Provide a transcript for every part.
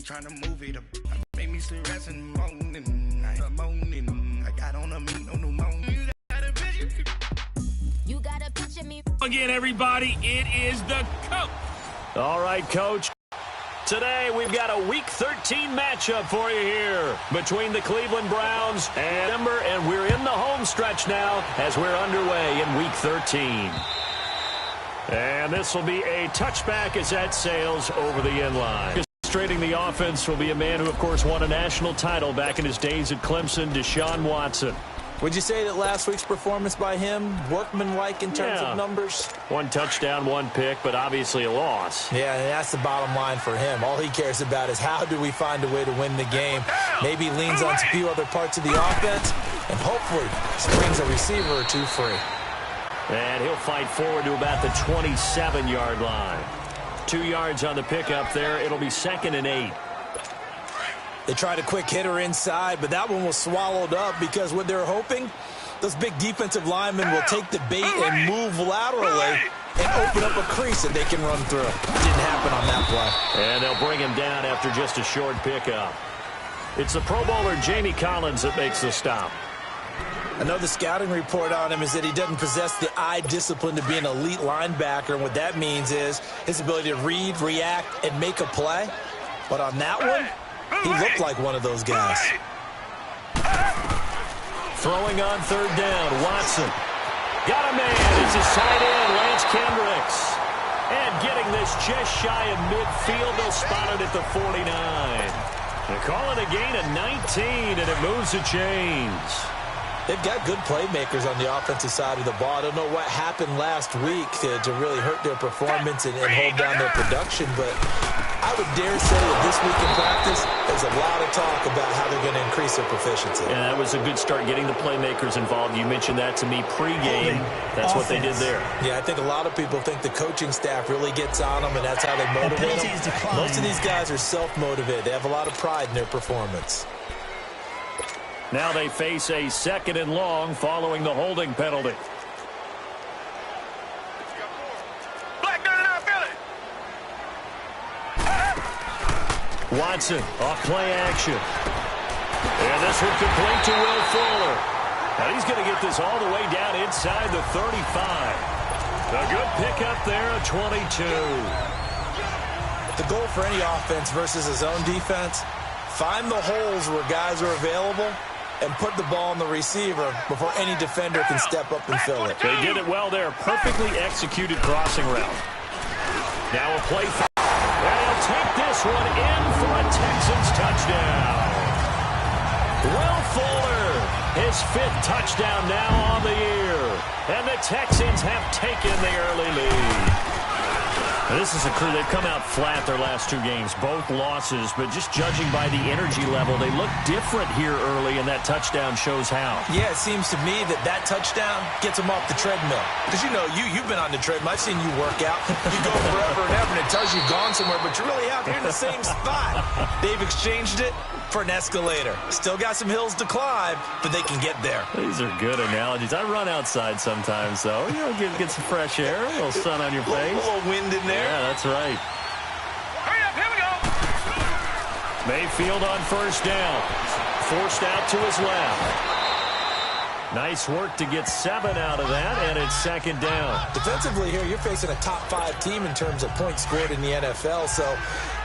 trying to move it up. Make me still resting moaning. I got on a meat, no new moan. You got a picture me. Again, everybody, it is the coach. All right, Coach. Today, we've got a Week 13 matchup for you here between the Cleveland Browns and Denver, and we're in the home stretch now as we're underway in Week 13. And this will be a touchback as that sails over the end line. Illustrating the offense will be a man who, of course, won a national title back in his days at Clemson, Deshaun Watson. Would you say that last week's performance by him, workmanlike in terms of numbers? 1 touchdown, 1 pick, but obviously a loss. Yeah, and that's the bottom line for him. All he cares about is how do we find a way to win the game. Maybe leans on a few other parts of the offense, and hopefully springs a receiver or two free. And he'll fight forward to about the 27-yard line. 2 yards on the pickup there. It'll be 2nd and 8. They tried a quick hitter inside, but that one was swallowed up because what they're hoping, those big defensive linemen will take the bait and move laterally and open up a crease that they can run through. Didn't happen on that play. And they'll bring him down after just a short pickup. It's the Pro Bowler Jamie Collins that makes the stop. I know the scouting report on him is that he doesn't possess the eye discipline to be an elite linebacker, and what that means is his ability to read, react, and make a play. But on that one, he looked like one of those guys. Throwing on 3rd down, Watson. Got a man. It's his tight end, Lance Kendricks. And getting this just shy of midfield, they'll spot it at the 49. They call it a gain of 19, and it moves the chains. They've got good playmakers on the offensive side of the ball. I don't know what happened last week to really hurt their performance and hold down their production, but I would dare say that this week in practice, there's a lot of talk about how they're going to increase their proficiency. Yeah, that was a good start, getting the playmakers involved. You mentioned that to me pregame. That's what they did there. Yeah, I think a lot of people think the coaching staff really gets on them, and that's how they motivate them. Most of these guys are self-motivated. They have a lot of pride in their performance. Now they face a 2nd and long following the holding penalty. Watson off play action. And this one complete to Will Fuller. And he's going to get this all the way down inside the 35. A good pickup there, a 22. The goal for any offense versus his own defense, find the holes where guys are available and put the ball on the receiver before any defender can step up and fill it. They did it well there. Perfectly executed crossing route. Now a play. And he'll take this one in for a Texans touchdown. Will Fuller, his 5th touchdown now on the year. And the Texans have taken the early lead. Now, this is a crew. They've come out flat their last 2 games, both losses, but just judging by the energy level, they look different here early, and that touchdown shows how. Yeah, it seems to me that touchdown gets them off the treadmill. Because, you know, you've been on the treadmill. I've seen you work out. You go forever and ever, and it tells you you've gone somewhere, but you're really out here in the same spot. They've exchanged it for an escalator. Still got some hills to climb, but they can get there. These are good analogies. I run outside sometimes, though. You know, get some fresh air, a little sun on your face. A little wind in there. Yeah, that's right. Hurry up, here we go. Mayfield on 1st down. Forced out to his left. Nice work to get 7 out of that, and it's 2nd down. Defensively here, you're facing a top 5 team in terms of points scored in the NFL, so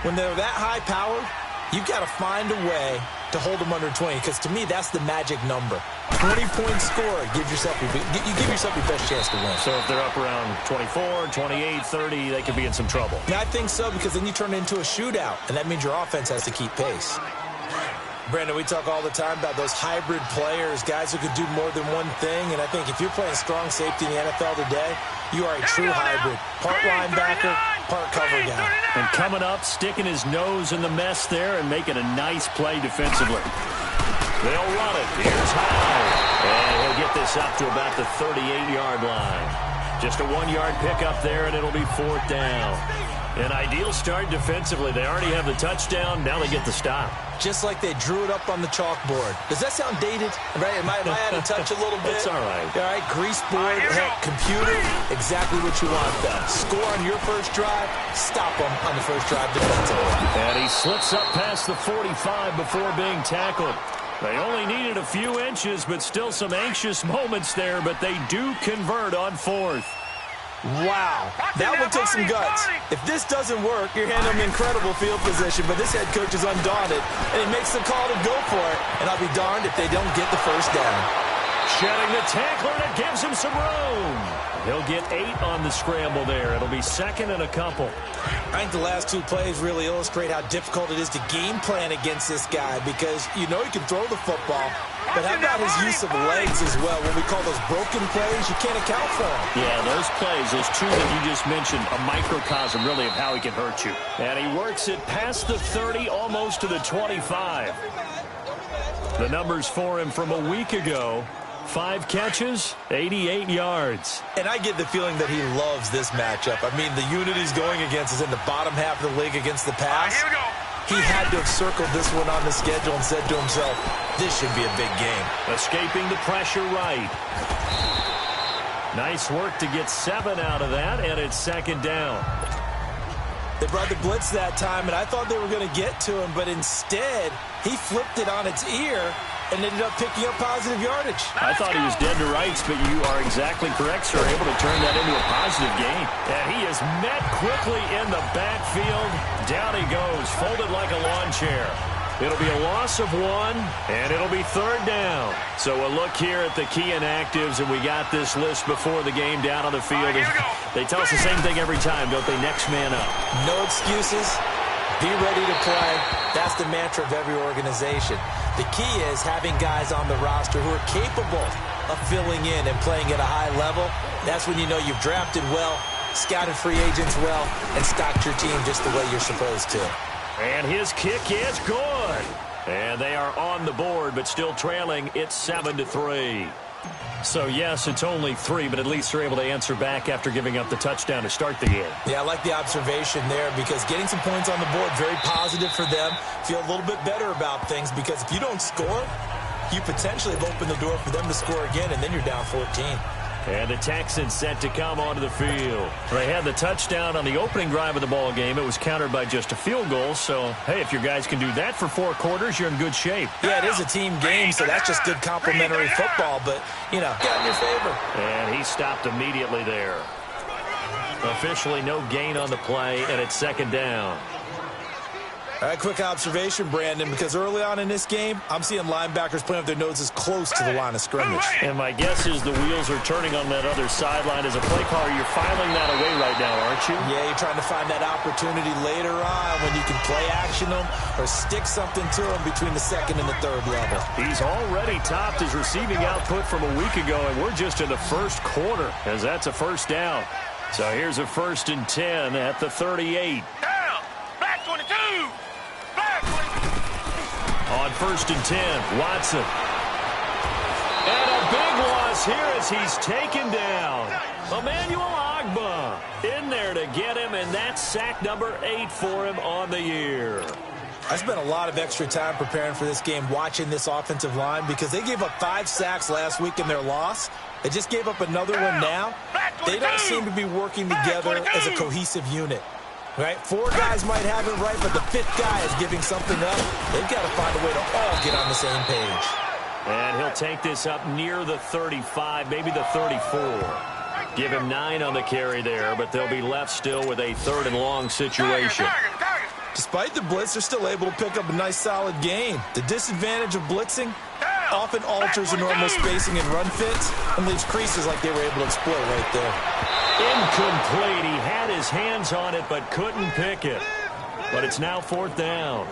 when they're that high-powered, you've got to find a way to hold them under 20, because to me, that's the magic number. 20 points scored, you give yourself your best chance to win. So if they're up around 24, 28, 30, they could be in some trouble. Yeah, I think so, because then you turn it into a shootout, and that means your offense has to keep pace. Brandon, we talk all the time about those hybrid players, guys who could do more than one thing, and I think if you're playing strong safety in the NFL today, you are a true hybrid. Part linebacker, part cover guy. And coming up, sticking his nose in the mess there and making a nice play defensively. They'll run it. Here's high. And he'll get this up to about the 38-yard line. Just a 1-yard pickup there, and it'll be 4th down. An ideal start defensively. They already have the touchdown. Now they get the stop. Just like they drew it up on the chalkboard. Does that sound dated? Right? Am I out of touch a little bit? It's all right. All right, grease board, heck, computer, exactly what you want, though. Score on your first drive, stop them on the first drive defensively. And he slips up past the 45 before being tackled. They only needed a few inches, but still some anxious moments there, but they do convert on fourth. Wow, that one took some guts. If this doesn't work, you're handling incredible field position, but this head coach is undaunted, and he makes the call to go for it, and I'll be darned if they don't get the first down. Shedding the tackler, and it gives him some room. He'll get 8 on the scramble there. It'll be second and a couple. I think the last 2 plays really illustrate how difficult it is to game plan against this guy, because you know he can throw the football, but how about his use of legs as well? When we call those broken plays, you can't account for them. Yeah, those plays, those 2 that you just mentioned, a microcosm really of how he can hurt you. And he works it past the 30, almost to the 25. The numbers for him from a week ago: 5 catches, 88 yards. And I get the feeling that he loves this matchup. I mean, the unit he's going against is in the bottom half of the league against the pass. Here we go. He had to have circled this one on the schedule and said to himself, this should be a big game. Escaping the pressure right. Nice work to get 7 out of that, and it's second down. They brought the blitz that time, and I thought they were going to get to him, but instead, he flipped it on its ear and ended up picking up positive yardage. I thought he was dead to rights, but you are exactly correct, sir. Able to turn that into a positive gain. And he is met quickly in the backfield. Down he goes, folded like a lawn chair. It'll be a loss of 1, and it'll be third down. So we'll look here at the key inactives, and we got this list before the game down on the field. They tell us the same thing every time, don't they? Next man up. No excuses. Be ready to play. That's the mantra of every organization. The key is having guys on the roster who are capable of filling in and playing at a high level. That's when you know you've drafted well, scouted free agents well, and stocked your team just the way you're supposed to. And his kick is good. And they are on the board, but still trailing. It's 7-3. So, yes, it's only 3, but at least they're able to answer back after giving up the touchdown to start the game. Yeah, I like the observation there, because getting some points on the board, very positive for them. Feel a little bit better about things, because if you don't score, you potentially have opened the door for them to score again, and then you're down 14. And the Texans set to come onto the field. They had the touchdown on the opening drive of the ball game. It was countered by just a field goal. So, hey, if your guys can do that for 4 quarters, you're in good shape. Yeah, it is a team game, so that's just good complementary football. But, you know, got in your favor. And he stopped immediately there. Officially no gain on the play, and it's second down. All right, quick observation, Brandon, because early on in this game, I'm seeing linebackers playing with their noses close to the line of scrimmage. And my guess is the wheels are turning on that other sideline. As a play caller, you're filing that away right now, aren't you? Yeah, you're trying to find that opportunity later on when you can play action them or stick something to them between the second and the third level. He's already topped his receiving output from a week ago, and we're just in the first quarter, as that's a first down. So here's a 1st and 10 at the 38. Down. Black 22. On 1st and 10, Watson. And a big loss here as he's taken down. Emmanuel Ogbah in there to get him, and that's sack number 8 for him on the year. I spent a lot of extra time preparing for this game, watching this offensive line, because they gave up 5 sacks last week in their loss. They just gave up another one now. They don't seem to be working together as a cohesive unit. Right? 4 guys might have it right, but the 5th guy is giving something up. They've got to find a way to all get on the same page. And he'll take this up near the 35, maybe the 34. Give him 9 on the carry there, but they'll be left still with a 3rd and long situation. Despite the blitz, they're still able to pick up a nice, solid gain. The disadvantage of blitzing often alters the normal spacing and run fits and leaves creases like they were able to exploit right there. Incomplete. He had his hands on it but couldn't pick it. But it's now 4th down.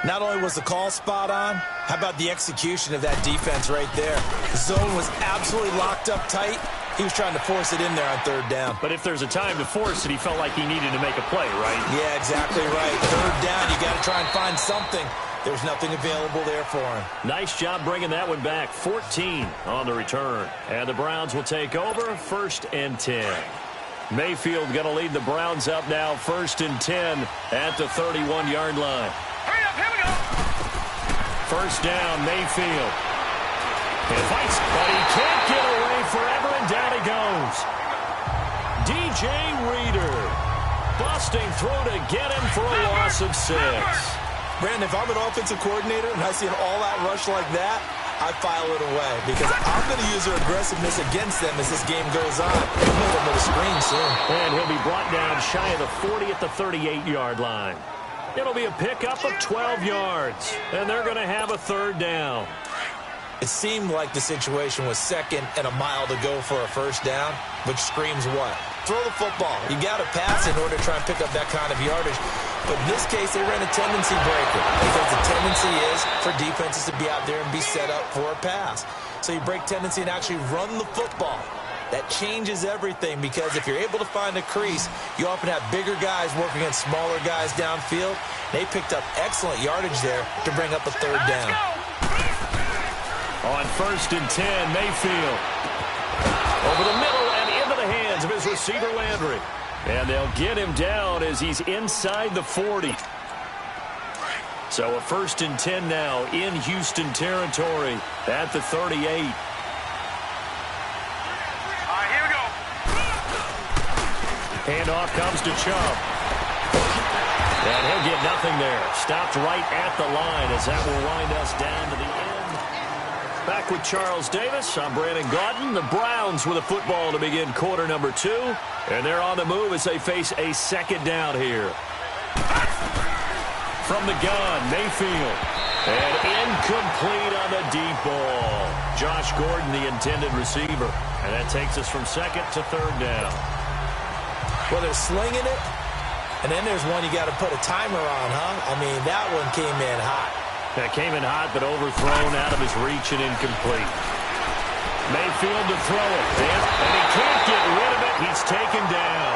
Not only was the call spot on, how about the execution of that defense right there? The zone was absolutely locked up tight. He was trying to force it in there on 3rd down. But if there's a time to force it, he felt like he needed to make a play, right? Yeah, exactly right. 3rd down, you got to try and find something. There's nothing available there for him. Nice job bringing that one back. 14 on the return. And the Browns will take over, 1st and 10. Mayfield going to lead the Browns up now, 1st and 10 at the 31-yard line. Hurry up, here we go. First down, Mayfield. He fights, but he can't get away forever, and down he goes. DJ Reader busting through to get him for a loss of 6. Brandon, if I'm an offensive coordinator and I see an all-out rush like that, I file it away because I'm going to use their aggressiveness against them as this game goes on. He'll hit him with a screen soon. And he'll be brought down shy of the 40 at the 38-yard line. It'll be a pickup of 12 yards, and they're going to have a 3rd down. It seemed like the situation was 2nd and a mile to go for a 1st down, which screams what? Throw the football. You got to pass in order to try and pick up that kind of yardage. But in this case, they ran a tendency breaker because the tendency is for defenses to be out there and be set up for a pass. So you break tendency and actually run the football. That changes everything because if you're able to find a crease, you often have bigger guys working against smaller guys downfield. They picked up excellent yardage there to bring up a 3rd down. On 1st and 10, Mayfield. Over the middle and into the hands of his receiver, Landry. And they'll get him down as he's inside the 40. So a 1st and 10 now in Houston territory at the 38. All right, here we go. Handoff comes to Chubb. And he'll get nothing there. Stopped right at the line as that will wind us down to the end. Back with Charles Davis, I'm Brandon Gaudin. The Browns with a football to begin quarter number 2. And they're on the move as they face a 2nd down here. From the gun, Mayfield. And incomplete on the deep ball. Josh Gordon, the intended receiver. And that takes us from 2nd to 3rd down. Well, they're slinging it, and then there's one you got to put a timer on, huh? I mean, that one came in hot. That came in hot, but overthrown out of his reach and incomplete. Mayfield to throw it. And he can't get rid of it. He's taken down.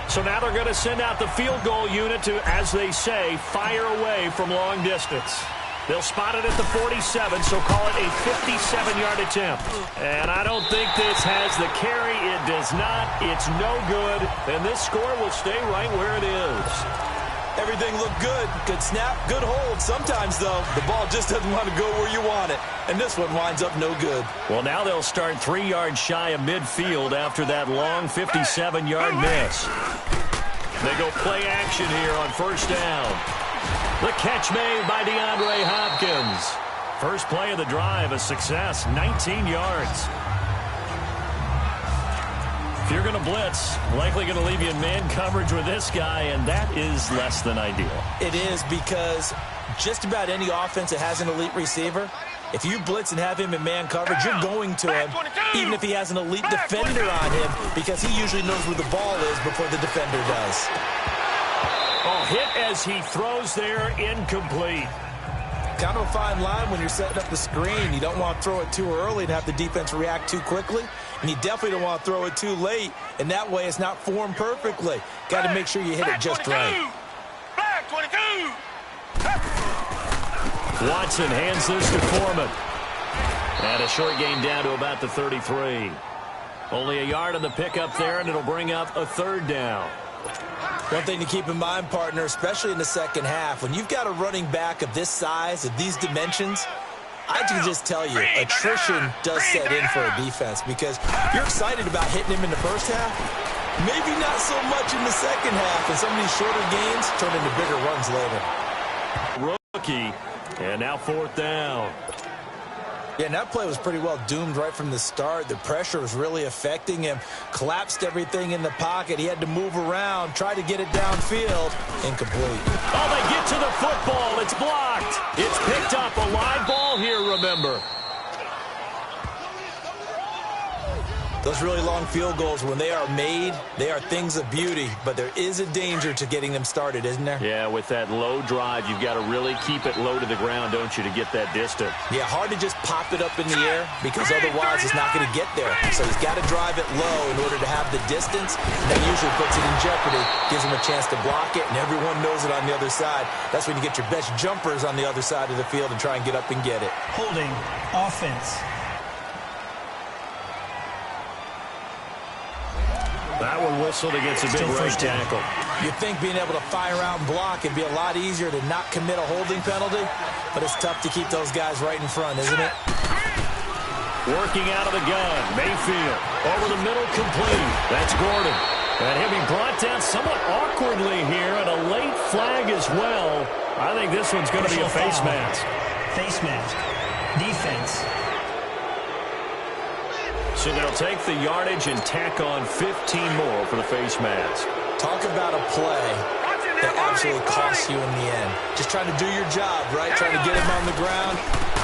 So now they're going to send out the field goal unit to, as they say, fire away from long distance. They'll spot it at the 47, so call it a 57-yard attempt. And I don't think this has the carry. It does not. It's no good. And this score will stay right where it is. Everything looked good. Good snap, good hold. Sometimes, though, the ball just doesn't want to go where you want it. And this one winds up no good. Well, now they'll start 3 yards shy of midfield after that long 57-yard miss. They go play action here on 1st down. The catch made by DeAndre Hopkins. First play of the drive, a success, 19 yards. If you're going to blitz, likely going to leave you in man coverage with this guy, and that is less than ideal. It is because just about any offense that has an elite receiver, if you blitz and have him in man coverage, you're going to him, even if he has an elite defender on him, because he usually knows where the ball is before the defender does. Oh, hit as he throws there, incomplete. Kind of a fine line when you're setting up the screen. You don't want to throw it too early and have the defense react too quickly, and you definitely don't want to throw it too late, and that way it's not formed perfectly. Got to make sure you hit it just right. Flag 22. Watson hands this to Foreman. And a short gain down to about the 33. Only a yard on the pickup there, and it'll bring up a 3rd down. One thing to keep in mind, partner, especially in the second half, when you've got a running back of this size, of these dimensions, I can just tell you, attrition does set in for a defense because you're excited about hitting him in the first half, maybe not so much in the second half, and some of these shorter gains turn into bigger runs later. Rookie, and now 4th down. Yeah, and that play was pretty well doomed right from the start. The pressure was really affecting him. Collapsed everything in the pocket. He had to move around, try to get it downfield. Incomplete. Oh, they get to the football. It's blocked. It's picked up. A live ball here, remember. Those really long field goals, when they are made, they are things of beauty, but there is a danger to getting them started, isn't there? Yeah, with that low drive, you've got to really keep it low to the ground, don't you, to get that distance? Yeah, hard to just pop it up in the air because otherwise it's not going to get there. So he's got to drive it low in order to have the distance. That usually puts it in jeopardy, gives him a chance to block it, and everyone knows it on the other side. That's when you get your best jumpers on the other side of the field and try and get up and get it. Holding offense. That one whistled against a big right tackle. You'd think being able to fire out and block would be a lot easier to not commit a holding penalty, but it's tough to keep those guys right in front, isn't it? Working out of the gun, Mayfield. Over the middle, complete. That's Gordon. And he'll be brought down somewhat awkwardly here, and a late flag as well. I think this one's going to be a face mask. Face mask. Defense. So they'll take the yardage and tack on 15 more for the face mask. Talk about a play that absolutely costs you in the end. Just trying to do your job, right? Trying to get him on the ground.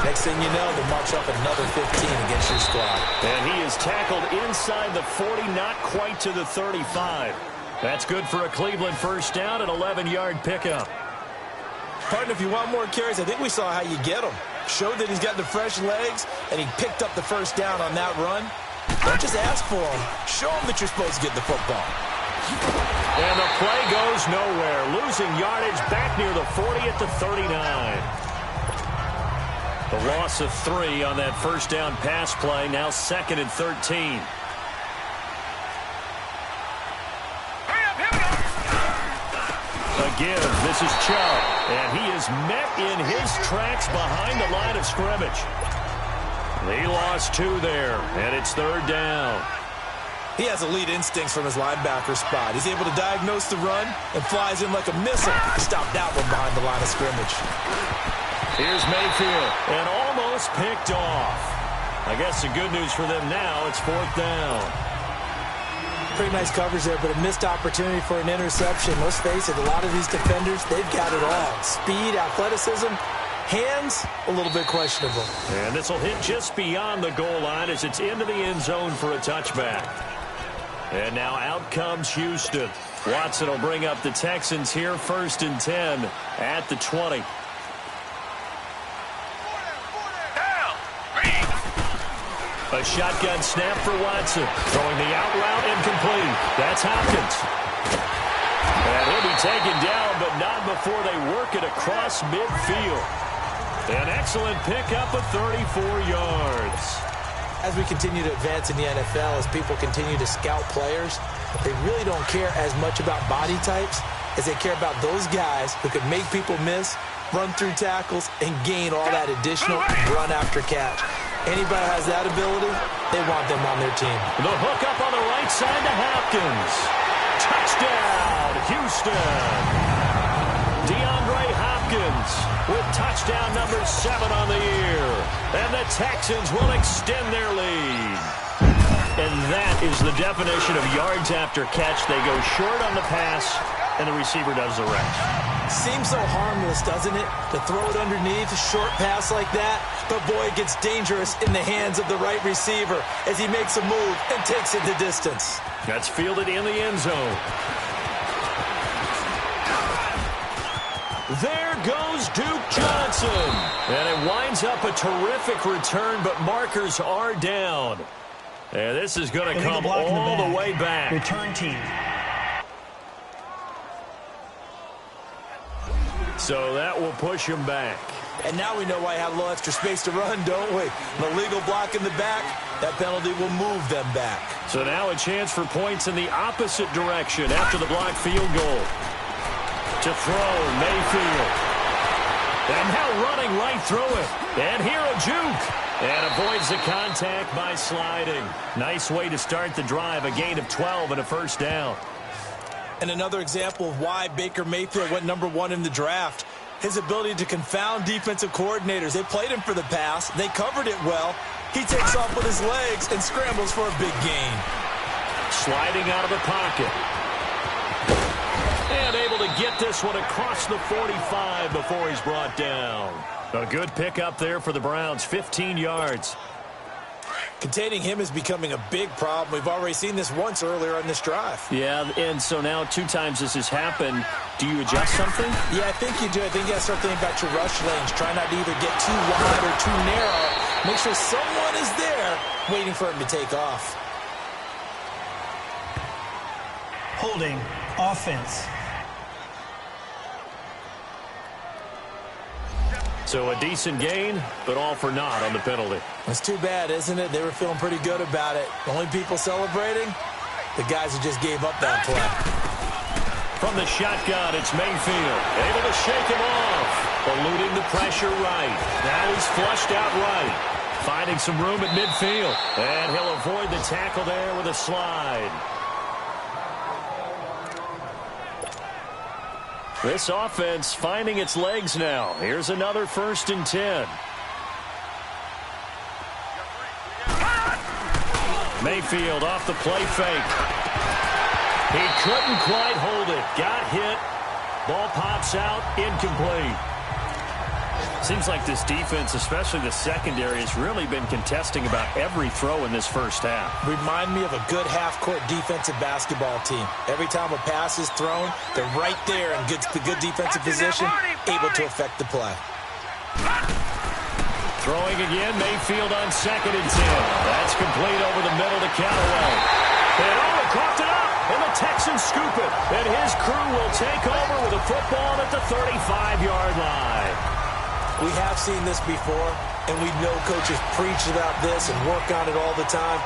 Next thing you know, they march up another 15 against your squad. And he is tackled inside the 40, not quite to the 35. That's good for a Cleveland first down, an 11-yard pickup. Partner, if you want more carries, I think we saw how you get him. Showed that he's got the fresh legs, and he picked up the first down on that run. Don't just ask for him. Show him that you're supposed to get the football. And the play goes nowhere. Losing yardage back near the 40 at the 39. The loss of 3 on that first down pass play. Now 2nd and 13. Again, this is Chubb. And he is met in his tracks behind the line of scrimmage. He lost 2 there, and it's 3rd down. He has elite instincts from his linebacker spot. He's able to diagnose the run and flies in like a missile. Stop that one behind the line of scrimmage. Here's Mayfield, and almost picked off. I guess the good news for them now, it's 4th down. Pretty nice coverage there, but a missed opportunity for an interception. Let's face it, a lot of these defenders, they've got it all. Speed, athleticism, hands, a little bit questionable. And this will hit just beyond the goal line as it's into the end zone for a touchback. And now out comes Houston. Watson will bring up the Texans here, 1st and 10 at the 20. A shotgun snap for Watson. Throwing the out route incomplete. That's Hopkins. And he'll be taken down, but not before they work it across midfield. An excellent pickup of 34 yards. As we continue to advance in the NFL, as people continue to scout players, they really don't care as much about body types as they care about those guys who can make people miss, run through tackles, and gain all that additional run after catch. Anybody has that ability, they want them on their team. The hook up on the right side to Hopkins. Touchdown, Houston. DeAndre Hopkins with touchdown number 7 on the year. And the Texans will extend their lead. And that is the definition of yards after catch. They go short on the pass, and the receiver does the rest. Seems so harmless, doesn't it? To throw it underneath, a short pass like that. But, boy, it gets dangerous in the hands of the right receiver as he makes a move and takes it the distance. That's fielded in the end zone. There goes Duke Johnson. And it winds up a terrific return, but markers are down. And this is going to come all the way back. Return team. So that will push him back. And now we know why I have a little extra space to run, don't we? An illegal block in the back, that penalty will move them back. So now a chance for points in the opposite direction after the blocked field goal. To throw, Mayfield. And now running right through it. And here a juke. And avoids the contact by sliding. Nice way to start the drive. A gain of 12 and a first down. And another example of why Baker Mayfield went #1 in the draft. His ability to confound defensive coordinators. They played him for the pass. They covered it well. He takes off with his legs and scrambles for a big gain. Sliding out of the pocket. And able to get this one across the 45 before he's brought down. A good pickup there for the Browns, 15 yards. Containing him is becoming a big problem. We've already seen this once earlier on this drive. Yeah, and so now 2 times this has happened. Do you adjust something? Yeah, I think you do. I think you got to start thinking about your rush lanes. Try not to either get too wide or too narrow. Make sure someone is there waiting for him to take off. Holding offense. So a decent gain, but all for naught on the penalty. It's too bad, isn't it? They were feeling pretty good about it. The only people celebrating, the guys who just gave up that play. From the shotgun, it's Mayfield. Able to shake him off. Eluding the pressure right. Now he's flushed out right. Finding some room at midfield. And he'll avoid the tackle there with a slide. This offense finding its legs now. Here's another 1st and 10. Mayfield off the play fake. He couldn't quite hold it. Got hit. Ball pops out. Incomplete. Seems like this defense, especially the secondary, has really been contesting about every throw in this first half. Remind me of a good half-court defensive basketball team. Every time a pass is thrown, they're right there in the good defensive position, able to affect the play. Throwing again, Mayfield on 2nd and 10. That's complete over the middle to Callaway. And he coughed it up, and the Texans scoop it. And his crew will take over with a football at the 35-yard line. We have seen this before, and we know coaches preach about this and work on it all the time.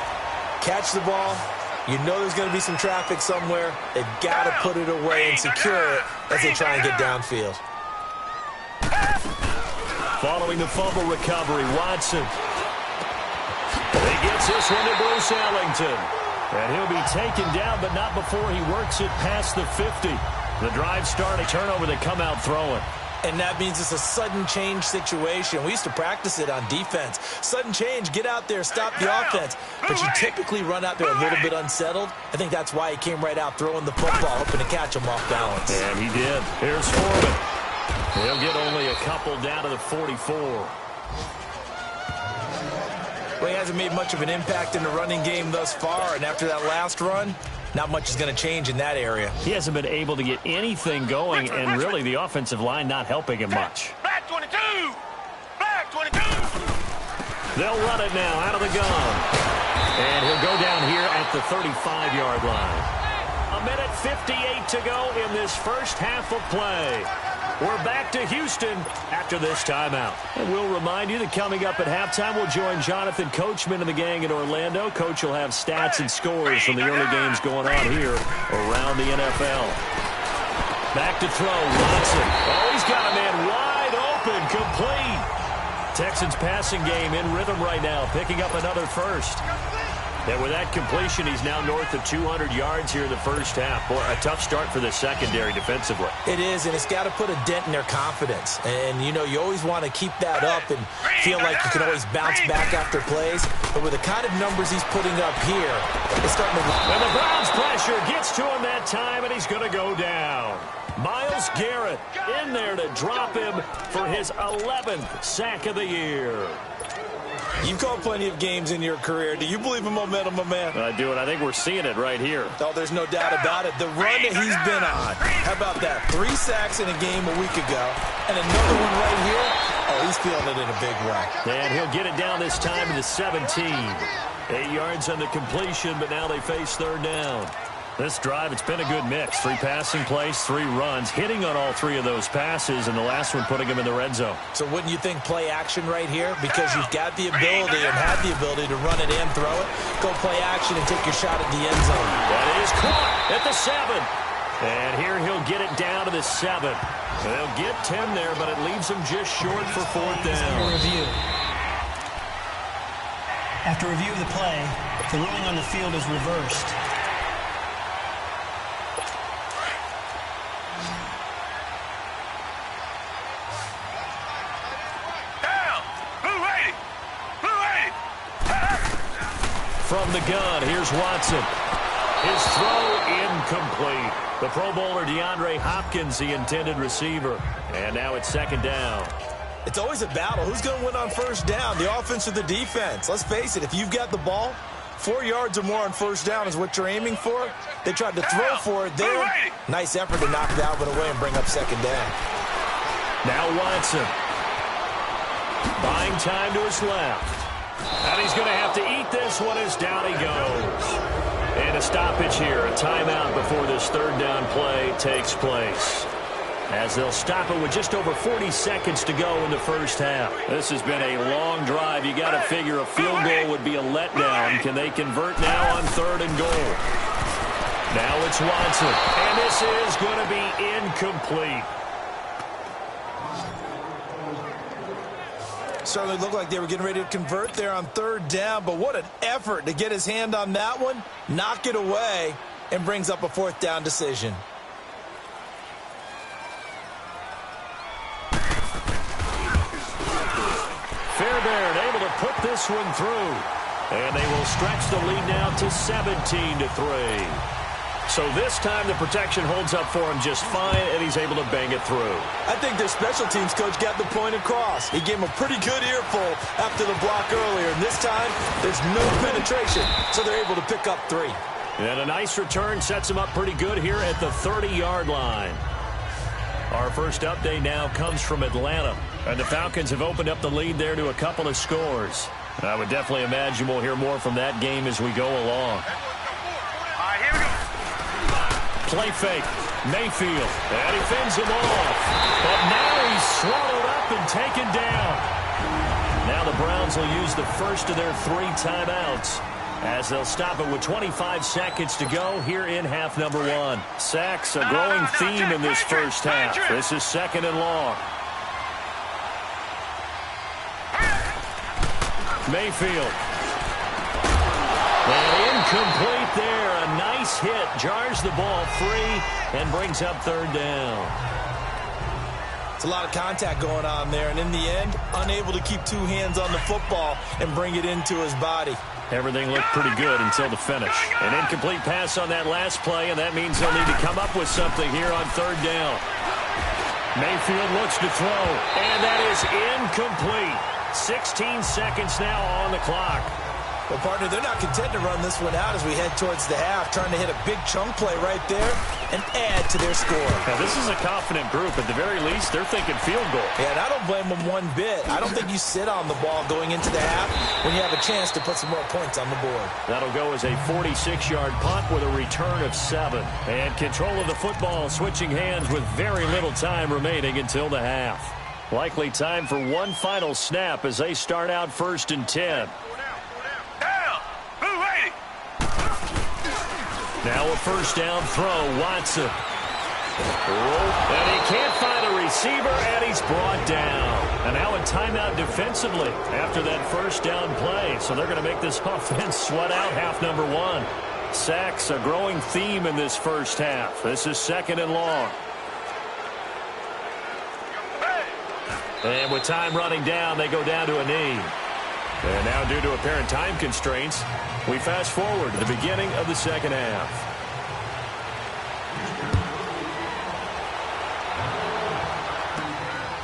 Catch the ball. You know there's going to be some traffic somewhere. They've got to put it away and secure it as they try and get downfield. Following the fumble recovery, Watson. He gets this one to Bruce Ellington. And he'll be taken down, but not before he works it past the 50. The drive starting, turnover, they come out throwing. And that means it's a sudden change situation. We used to practice it on defense. Sudden change, get out there, stop the offense. But you typically run out there a little bit unsettled. I think that's why he came right out throwing the football, hoping to catch him off balance. And he did. Here's Foreman. He'll get only a couple down to the 44. Well, he hasn't made much of an impact in the running game thus far. And after that last run, not much is going to change in that area. He hasn't been able to get anything going, and really the offensive line not helping him much. Black 22! Black 22! They'll run it now out of the gun. And he'll go down here at the 35-yard line. 1:58 to go in this first half of play. We're back to Houston after this timeout. And we'll remind you that coming up at halftime, we'll join Jonathan Coachman and the gang in Orlando. Coach will have stats and scores from the early games going on here around the NFL. Back to throw, Watson. Oh, he's got a man wide open, complete. Texans passing game in rhythm right now, picking up another first. And with that completion, he's now north of 200 yards here in the first half. Boy, a tough start for the secondary defensively. It is, and it's got to put a dent in their confidence. And, you know, you always want to keep that up and feel like you can always bounce back after plays. But with the kind of numbers he's putting up here, it's starting to... And the Browns' pressure gets to him that time, and he's going to go down. Myles Garrett in there to drop him for his 11th sack of the year. You've called plenty of games in your career. Do you believe in momentum, my man? I do, and I think we're seeing it right here. Oh, there's no doubt about it. The run that he's been on. How about that? 3 sacks in a game a week ago, and another one right here. Oh, he's feeling it in a big way. And he'll get it down this time to the 17. 8 yards on the completion, but now they face 3rd down. This drive, it's been a good mix. 3 passing plays, 3 runs, hitting on all 3 of those passes, and the last one putting him in the red zone. So wouldn't you think play action right here? Because you've got the ability and have the ability to run it and throw it. Go play action and take your shot at the end zone. That is caught at the 7. And here he'll get it down to the 7. They'll get 10 there, but it leaves him just short for 4th down. After review of the play, the ruling on the field is reversed. From the gun, here's Watson. His throw incomplete. The Pro Bowler DeAndre Hopkins, the intended receiver. And now it's 2nd down. It's always a battle. Who's going to win on first down, the offense or the defense? Let's face it, if you've got the ball, 4 yards or more on first down is what you're aiming for. They tried to throw for it there. Nice effort to knock Dalvin away and bring up second down. Now Watson. Buying time to his left. And he's going to have to eat this one as down he goes. And a stoppage here, a timeout before this third down play takes place. As they'll stop it with just over 40 seconds to go in the first half. This has been a long drive. You got to figure a field goal would be a letdown. Can they convert now on third and goal? Now it's Watson. And this is going to be incomplete. Certainly looked like they were getting ready to convert there on third down, but what an effort to get his hand on that one, knock it away, and brings up a fourth down decision. Fairbairn able to put this one through. And they will stretch the lead now to 17-3. So this time the protection holds up for him just fine, and he's able to bang it through. I think their special teams coach got the point across. He gave him a pretty good earful after the block earlier. And this time, there's no penetration, so they're able to pick up 3. And a nice return sets him up pretty good here at the 30-yard line. Our first update now comes from Atlanta. And the Falcons have opened up the lead there to a couple of scores. I would definitely imagine we'll hear more from that game as we go along. Play fake. Mayfield. And he fends him off. But now he's swallowed up and taken down. Now the Browns will use the first of their 3 timeouts as they'll stop it with 25 seconds to go here in half number 1. Sacks, a growing theme in this first half. This is second and long. Mayfield. And incomplete there. A nice hit. Jars the ball free and brings up third down. It's a lot of contact going on there, and in the end, unable to keep 2 hands on the football and bring it into his body. Everything looked pretty good until the finish. An incomplete pass on that last play, and that means they'll need to come up with something here on third down. Mayfield looks to throw, and that is incomplete. 16 seconds now on the clock. Well, partner, they're not content to run this one out as we head towards the half, trying to hit a big chunk play right there and add to their score. Now, this is a confident group. At the very least, they're thinking field goal. Yeah, and I don't blame them one bit. I don't think you sit on the ball going into the half when you have a chance to put some more points on the board. That'll go as a 46-yard punt with a return of 7. And control of the football switching hands with very little time remaining until the half. Likely time for one final snap as they start out first and 10. Now a first down throw, Watson. And he can't find a receiver, and he's brought down. And now a timeout defensively after that first down play. So they're going to make this offense sweat out half number 1. Sacks, a growing theme in this first half. This is second and long. And with time running down, they go down to a knee. And now due to apparent time constraints, we fast forward to the beginning of the second half.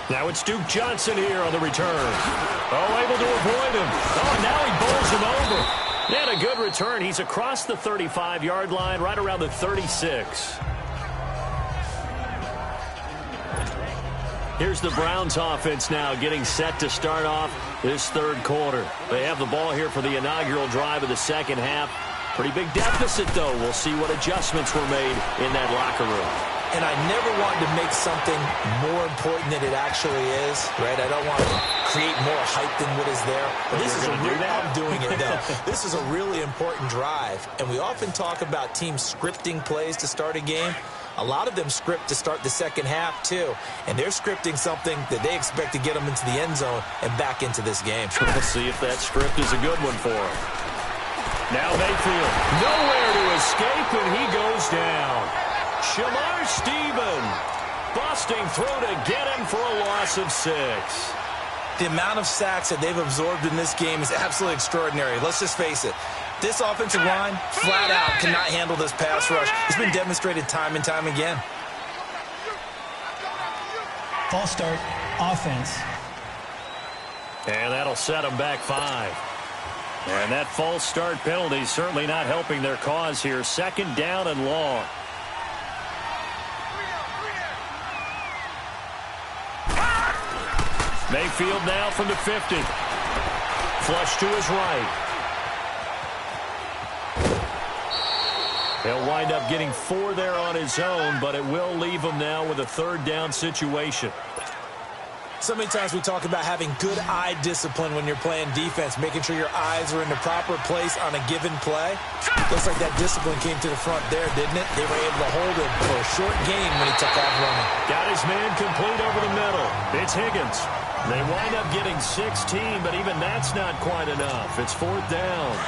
Now it's Duke Johnson here on the return. Oh, able to avoid him. Oh, now he bowls him over. And a good return. He's across the 35-yard line, right around the 36. Here's the Browns offense now getting set to start off this third quarter. They have the ball here for the inaugural drive of the second half. Pretty big deficit, though. We'll see what adjustments were made in that locker room. And I never want to make something more important than it actually is, right? I don't want to create more hype than what is there. But this is I'm doing it, though. This is a really important drive. And we often talk about teams scripting plays to start a game. A lot of them script to start the second half, too. And they're scripting something that they expect to get them into the end zone and back into this game. We'll see if that script is a good one for them. Now Mayfield, nowhere to escape, and he goes down. Shamar Stephen busting through to get him for a loss of 6. The amount of sacks that they've absorbed in this game is absolutely extraordinary. Let's just face it. This offensive line, flat out, cannot handle this pass rush. It's been demonstrated time and time again. False start, offense. And that'll set them back 5. And that false start penalty certainly not helping their cause here. 2nd down and long. Mayfield now from the 50. Flush to his right. He'll wind up getting 4 there on his own, but it will leave him now with a 3rd down situation. So many times we talk about having good eye discipline when you're playing defense, making sure your eyes are in the proper place on a given play. Looks like that discipline came to the front there, didn't it? They were able to hold him for a short game when he took off running. Got his man complete over the middle. It's Higgins. They wind up getting 16, but even that's not quite enough. It's 4th down.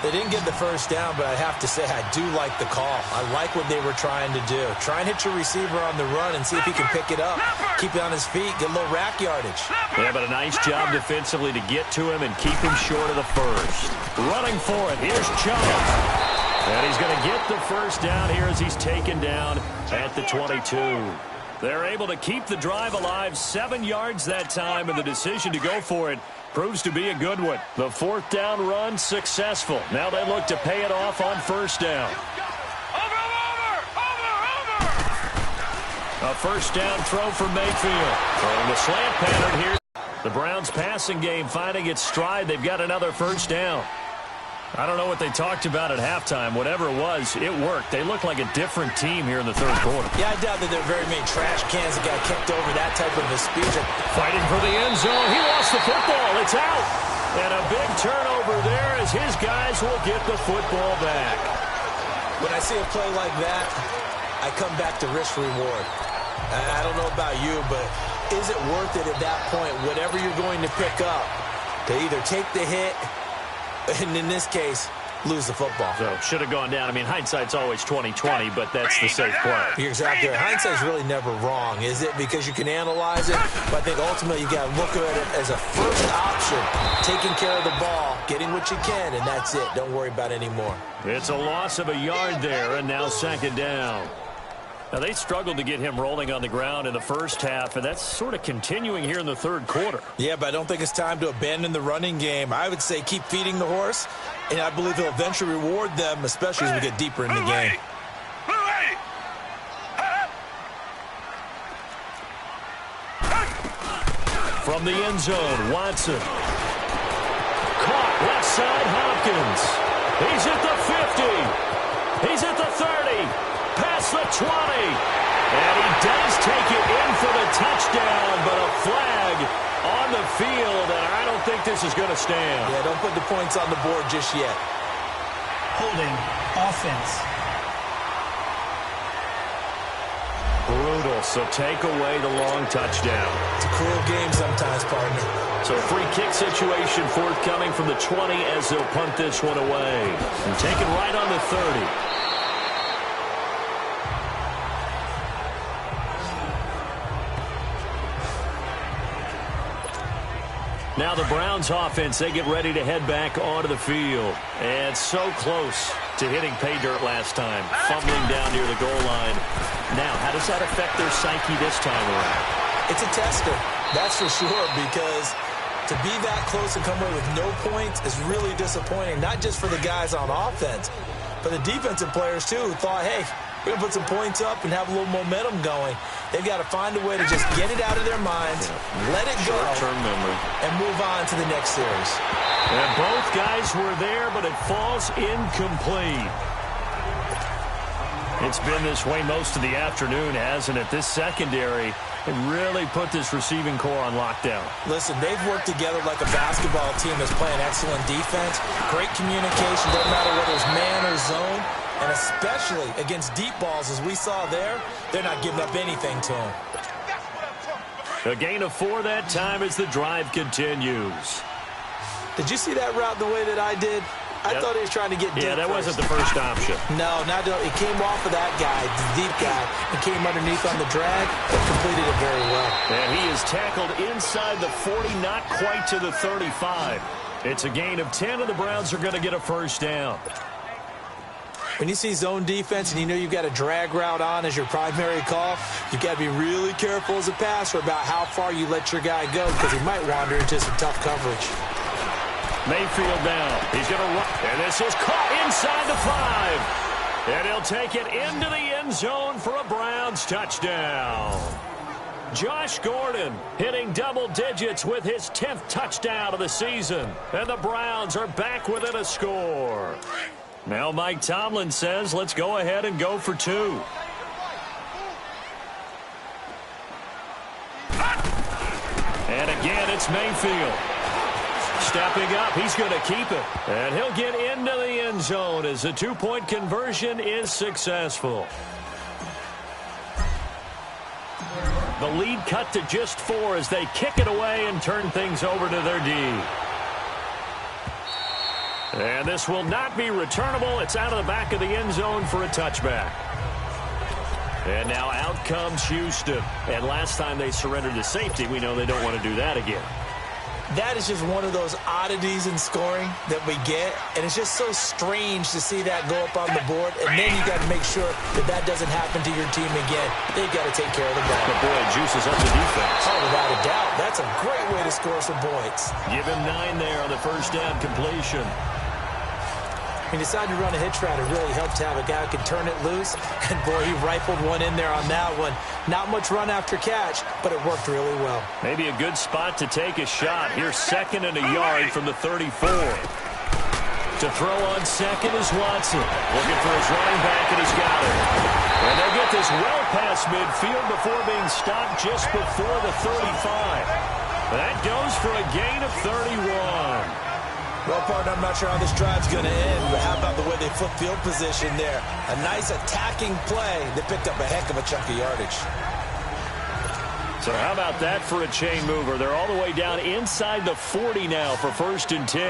They didn't get the 1st down, but I have to say I do like the call. I like what they were trying to do. Try and hit your receiver on the run and see if he can pick it up. Keep it on his feet, get a little rack yardage. Yeah, but a nice job defensively to get to him and keep him short of the 1st. Running for it, here's Chubb. And he's going to get the 1st down here as he's taken down at the 22. They're able to keep the drive alive, 7 yards that time, and the decision to go for it proves to be a good one. The 4th down run successful. Now they look to pay it off on 1st down. A 1st down throw for Mayfield. Throwing the slant pattern here. The Browns passing game finding its stride. They've got another 1st down. I don't know what they talked about at halftime. Whatever it was, it worked. They look like a different team here in the 3rd quarter. Yeah, I doubt that there are very many trash cans that got kicked over that type of a speech. Fighting for the end zone. He lost the football. It's out. And a big turnover there as his guys will get the football back. When I see a play like that, I come back to risk reward. I don't know about you, but is it worth it at that point, whatever you're going to pick up, to either take the hit and in this case, lose the football? So, should have gone down. I mean, hindsight's always 20/20, but that's the safe play. You're exactly right. Hindsight's really never wrong, is it? Because you can analyze it, but I think ultimately you got to look at it as a first option. Taking care of the ball, getting what you can, and that's it. Don't worry about it anymore. It's a loss of a yard there, and now 2nd down. Now, they struggled to get him rolling on the ground in the 1st half, and that's sort of continuing here in the 3rd quarter. Yeah, but I don't think it's time to abandon the running game. I would say keep feeding the horse, and I believe he'll eventually reward them, especially as we get deeper in the game. From the end zone, Watson. Caught left side, Hopkins. He's at the 50. He's at the 30. Past the 20. And he does take it in for the touchdown, but a flag on the field, and I don't think this is going to stand. Yeah, don't put the points on the board just yet. Holding offense. Brutal, so take away the long touchdown. It's a cruel game sometimes, partner. So a free kick situation forthcoming from the 20 as they'll punt this one away. And take it right on the 30. Now the Browns offense, they get ready to head back onto the field. And so close to hitting pay dirt last time, fumbling down near the goal line. Now, how does that affect their psyche this time around? It's a tester, that's for sure, because to be that close and come away with no points is really disappointing, not just for the guys on offense, but the defensive players, too, who thought, hey, we're going to put some points up and have a little momentum going. They've got to find a way to just get it out of their minds, let it go, short-term memory, and move on to the next series. And both guys were there, but it falls incomplete. It's been this way most of the afternoon, hasn't it? This secondary really put this receiving core on lockdown. Listen, they've worked together like a basketball team that's playing excellent defense, great communication, doesn't matter whether it's man or zone. And especially against deep balls, as we saw there, they're not giving up anything to them. A gain of 4 that time as the drive continues. Did you see that route the way that I did? I thought he was trying to get deep. Yeah, that wasn't the first option. No, it came off of that guy, the deep guy, and came underneath on the drag, but completed it very well. And he is tackled inside the 40, not quite to the 35. It's a gain of 10, and the Browns are going to get a 1st down. When you see zone defense and you know you've got a drag route on as your primary call, you've got to be really careful as a passer about how far you let your guy go because he might wander into some tough coverage. Mayfield now. He's going to run. And this is caught inside the 5. And he'll take it into the end zone for a Browns touchdown. Josh Gordon hitting double digits with his 10th touchdown of the season. And the Browns are back within a score. Now Mike Tomlin says, let's go ahead and go for 2. And again, it's Mayfield. Stepping up, he's going to keep it. And he'll get into the end zone as the 2-point conversion is successful. The lead cut to just 4 as they kick it away and turn things over to their D. And this will not be returnable. It's out of the back of the end zone for a touchback. And now out comes Houston. And last time they surrendered to safety, we know they don't want to do that again. That is just one of those oddities in scoring that we get, and it's just so strange to see that go up on the board, and then you got to make sure that that doesn't happen to your team again. They've got to take care of the ball. The boy juices up the defense. Oh, without a doubt. That's a great way to score some points. Give him 9 there on the first down completion. He decided to run a hitch route. It really helped to have a guy who could turn it loose. And, boy, he rifled one in there on that one. Not much run after catch, but it worked really well. Maybe a good spot to take a shot. Here's 2nd and a yard from the 34. To throw on second is Watson. Looking for his running back, and he's got it. And they'll get this well past midfield before being stopped just before the 35. That goes for a gain of 31. Well, partner, I'm not sure how this drive's going to end, but how about the way they flip field position there? A nice attacking play that picked up a heck of a chunk of yardage. So how about that for a chain mover? They're all the way down inside the 40 now for 1st and 10.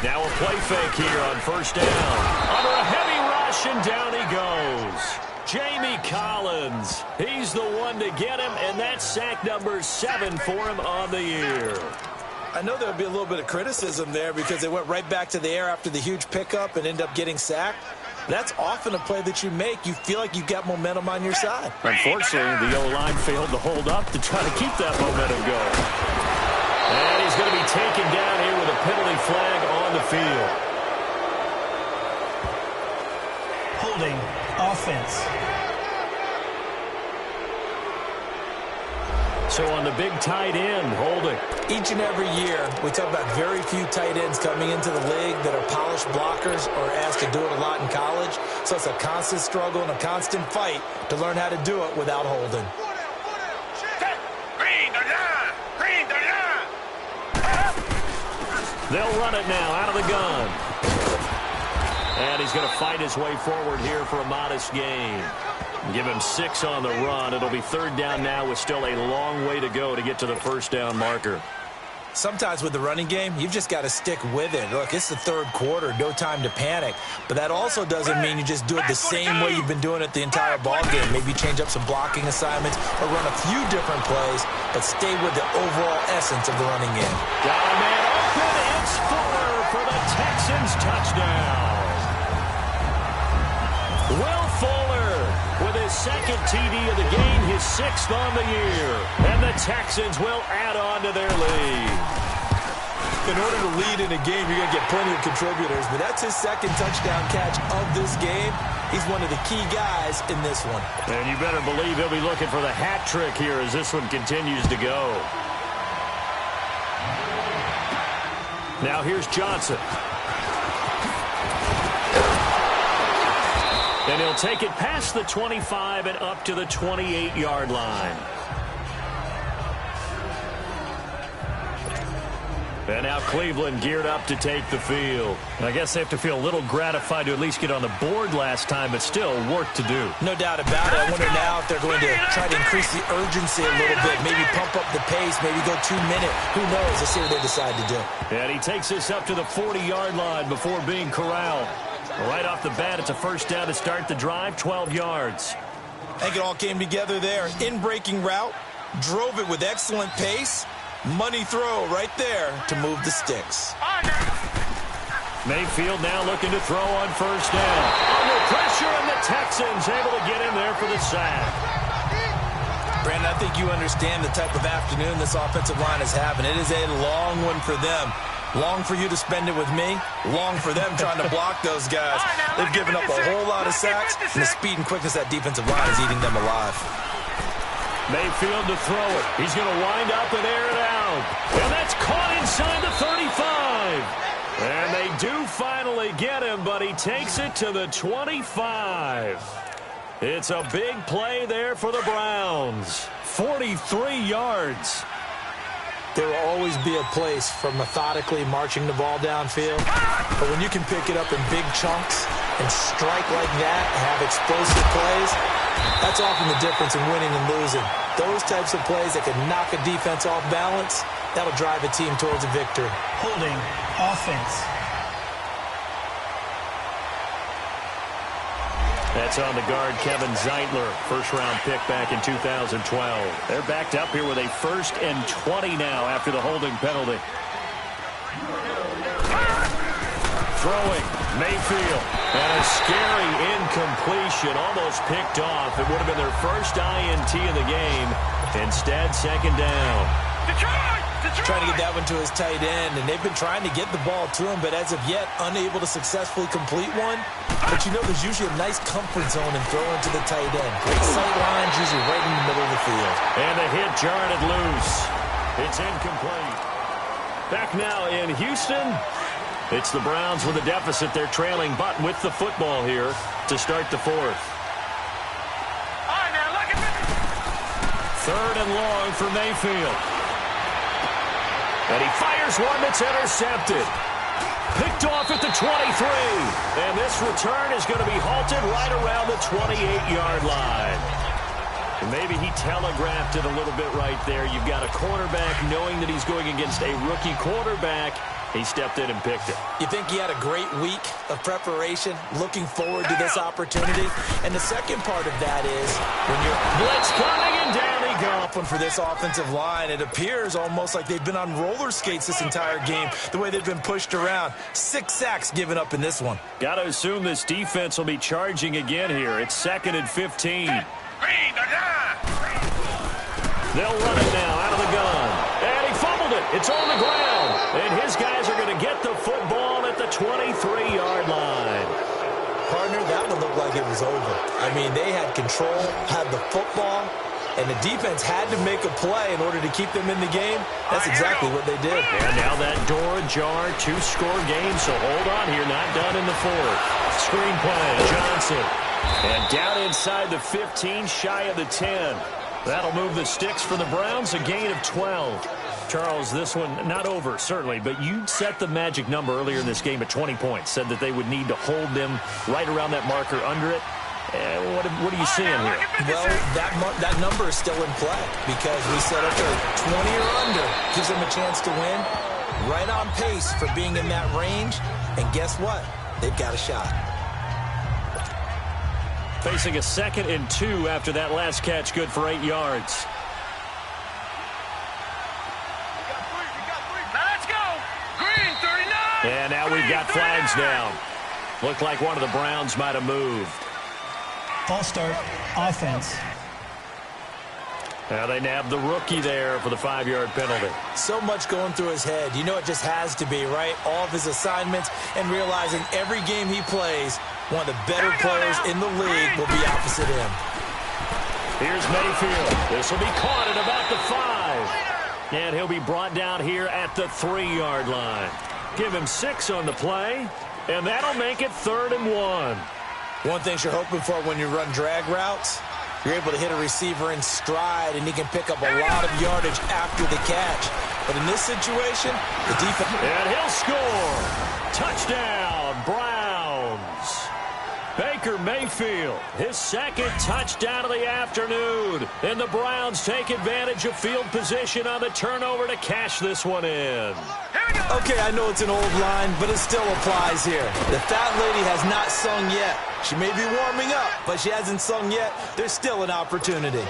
Now a play fake here on 1st down. Under a heavy rush, and down he goes. Jamie Collins, he's the one to get him, and that's sack number 7 for him on the year. I know there'll be a little bit of criticism there because they went right back to the air after the huge pickup and end up getting sacked. That's often a play that you make. You feel like you've got momentum on your side. Unfortunately, the O-line failed to hold up to try to keep that momentum going. And he's going to be taken down here with a penalty flag on the field. Holding offense. So on the big tight end, holding. Each and every year, we talk about very few tight ends coming into the league that are polished blockers or asked to do it a lot in college. So it's a constant struggle and a constant fight to learn how to do it without holding. They'll run it now out of the gun. And he's going to fight his way forward here for a modest gain. Give him 6 on the run. It'll be 3rd down now with still a long way to go to get to the 1st down marker. Sometimes with the running game, you've just got to stick with it. Look, it's the 3rd quarter, no time to panic. But that also doesn't mean you just do it the same way you've been doing it the entire ball game. Maybe change up some blocking assignments or run a few different plays, but stay with the overall essence of the running game. Got a man open. It's Fuller for the Texans touchdown. Will Fuller with his 2nd TD of the game, his 6th on the year. And the Texans will add on to their lead. In order to lead in a game, you're going to get plenty of contributors, but that's his 2nd touchdown catch of this game. He's one of the key guys in this one. And you better believe he'll be looking for the hat trick here as this one continues to go. Now here's Johnson. And he'll take it past the 25 and up to the 28-yard line. And now Cleveland geared up to take the field. And I guess they have to feel a little gratified to at least get on the board last time, but still work to do. No doubt about it. I wonder now if they're going to try to increase the urgency a little bit, maybe pump up the pace, maybe go 2-minute. Who knows? Let's see what they decide to do. And he takes this up to the 40-yard line before being corralled. Right off the bat, it's a 1st down to start the drive, 12 yards. I think it all came together there. In-breaking route, drove it with excellent pace, Money throw right there to move the sticks. Mayfield now looking to throw on first down. Under pressure, and the Texans able to get in there for the sack. Brandon, I think you understand the type of afternoon this offensive line is having. It is a long one for them. Long for you to spend it with me. Long for them trying to block those guys. They've given up a whole lot of sacks, and the speed and quickness of that defensive line is eating them alive. Mayfield to throw it. He's going to wind up and air it out. And that's caught inside the 35. And they do finally get him, but he takes it to the 25. It's a big play there for the Browns. 43 yards. There will always be a place for methodically marching the ball downfield. But when you can pick it up in big chunks and strike like that, have explosive plays, that's often the difference in winning and losing. Those types of plays that can knock a defense off balance, that'll drive a team towards a victory. Holding offense. That's on the guard, Kevin Zeitler, first-round pick back in 2012. They're backed up here with a 1st and 20 now after the holding penalty. Throwing, Mayfield, and a scary incompletion, almost picked off. It would have been their first INT of the game. Instead, second down. Trying to get that one to his tight end, and they've been trying to get the ball to him, but as of yet, unable to successfully complete one. But you know there's usually a nice comfort zone in throwing to the tight end. Great sight lines, usually right in the middle of the field. And the hit jarred it loose. It's incomplete. Back now in Houston. It's the Browns with a deficit. They're trailing, but with the football here to start the 4th. 3rd and long for Mayfield. And he fires one that's intercepted. Picked off at the 23. And this return is going to be halted right around the 28-yard line. And maybe he telegraphed it a little bit right there. You've got a cornerback knowing that he's going against a rookie quarterback. He stepped in and picked it. You think he had a great week of preparation, looking forward to this opportunity? And the second part of that is when you're blitz coming, and down he goes. One for this offensive line. It appears almost like they've been on roller skates this entire game, the way they've been pushed around. 6 sacks given up in this one. Got to assume this defense will be charging again here. It's 2nd and 15. They'll run it now out of the gun. And he fumbled it. It's on the ground. And his guys are going to get the football at the 23-yard line. Partner, that one looked like it was over. I mean, they had control, had the football, and the defense had to make a play in order to keep them in the game. That's exactly what they did. And now that door ajar, 2-score game, so hold on here. Not done in the 4th. Screen play, Johnson. And down inside the 15, shy of the 10. That'll move the sticks for the Browns, a gain of 12. Charles, this one not over, certainly, but you set the magic number earlier in this game at 20 points, said that they would need to hold them right around that marker under it. What are you seeing here? Well, that number is still in play because we said, okay, 20 or under gives them a chance to win. Right on pace for being in that range, and guess what? They've got a shot. Facing a 2nd and 2 after that last catch, good for 8 yards. Let's go. Green 39. And now we've got flags down. Looked like one of the Browns might have moved. False start, offense. Now they nabbed the rookie there for the 5-yard penalty. So much going through his head. You know it just has to be, right? All of his assignments and realizing every game he plays, one of the better players in the league will be opposite him. Here's Mayfield. This will be caught at about the 5. And he'll be brought down here at the 3-yard line. Give him 6 on the play, and that'll make it 3rd and 1. One thing you're hoping for when you run drag routes, you're able to hit a receiver in stride, and he can pick up a lot of yardage after the catch. But in this situation, the defense... And he'll score. Touchdown, Browns. Baker Mayfield, his 2nd touchdown of the afternoon. And the Browns take advantage of field position on the turnover to cash this one in. Okay, I know it's an old line, but it still applies here. The fat lady has not sung yet. She may be warming up, but she hasn't sung yet. There's still an opportunity.